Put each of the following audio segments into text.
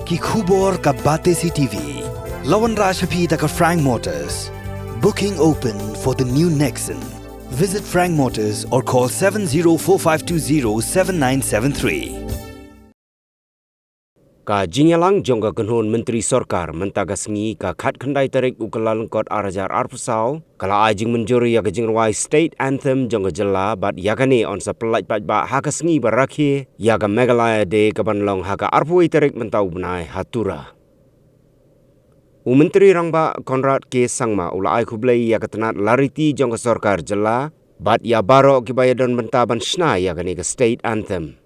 ki khubor ka bate si TV. Lawan Rashapi taka Frank Motors. Booking open for the new Nexon. Visit Frank Motors or call 7045207973. Ka jinyalang jongga kanhun Menteri Sorkar mentagas ngi ka khat khandai tarik ukalan kot arajar arpusau kala ajing menjuri ya kajingwai state anthem jongga jela bat yakani on sa Pyllait Paidbah hakas ngi Rakhe ya ka Meghalaya de kabanlong haka arpui tarik mentau benai Tura. Menteri rangba Konrad ke sangma ulai Pyllait ya katanat lariti jongga Sorkar jela bat ya baro kibayadon mentaban shna ya kani ka state anthem.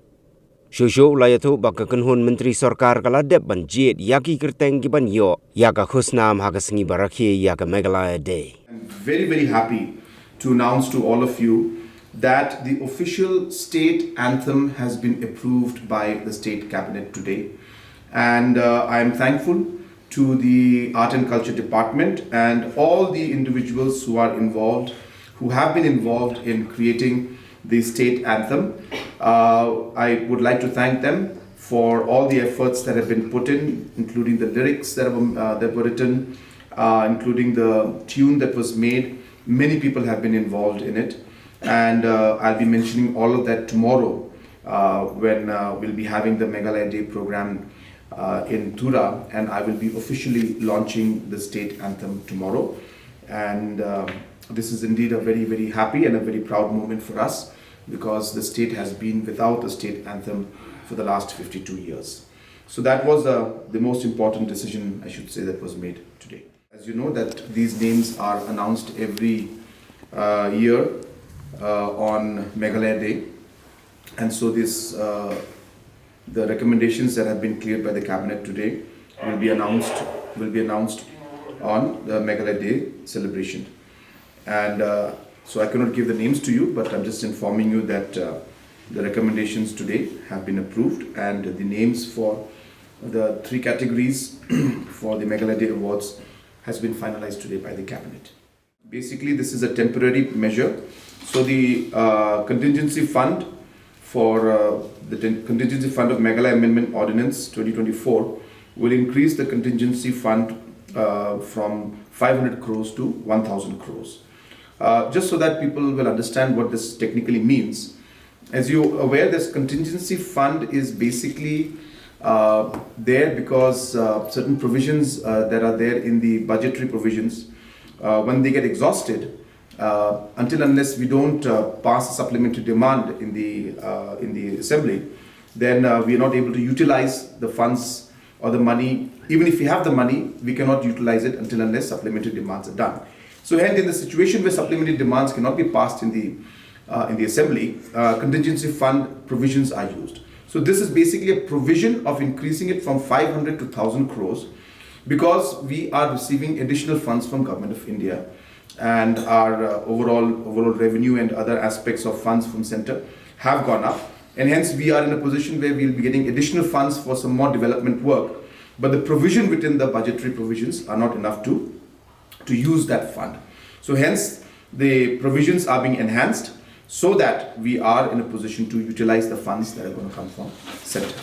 Shushu ulayatu baka kanhun Menteri Sorkar kala dep ban jit yaki kerteng giban yo yaka khusnam hakas ngi Rakhe yaka Meghalaya Day. I'm very happy to announce to all of you that the official state anthem has been approved by the state cabinet today, and I am thankful to the Art and Culture Department and all the individuals who are involved, who have been involved in creating the state anthem. I would like to thank them for all the efforts that have been put in, including the lyrics that were written, including the tune that was made. Many people have been involved in it, and I'll be mentioning all of that tomorrow when we'll be having the Meghalaya Day program in Tura, and I will be officially launching the state anthem tomorrow. And this is indeed a very happy and a very proud moment for us, because the state has been without a state anthem for the last 52 years. So that was the most important decision, I should say, that was made today. As you know, that these names are announced every year on Meghalaya Day, and so this the recommendations that have been cleared by the cabinet today will be announced on the Meghalaya Day celebration. And so I cannot give the names to you, but I'm just informing you that the recommendations today have been approved, and the names for the 3 categories for the Meghalaya Day Awards has been finalized today by the cabinet. Basically, this is a temporary measure. So the contingency fund for the contingency fund of Meghalaya Amendment Ordinance 2024 will increase the contingency fund from 500 crores to 1,000 crores. Just so that people will understand what this technically means. As you're aware, this contingency fund is basically there because certain provisions that are there in the budgetary provisions, when they get exhausted, until unless we don't pass a supplementary demand in the assembly, then we are not able to utilize the funds or the money. Even if we have the money, we cannot utilize it until unless supplementary demands are done. So hence, in the situation where supplementary demands cannot be passed in the assembly, contingency fund provisions are used. So this is basically a provision of increasing it from 500 to 1,000 crores, because we are receiving additional funds from Government of India, and our overall revenue and other aspects of funds from center have gone up, and hence we are in a position where we will be getting additional funds for some more development work, but the provision within the budgetary provisions are not enough to use that fund. So hence the provisions are being enhanced so that we are in a position to utilize the funds that are going to come from center.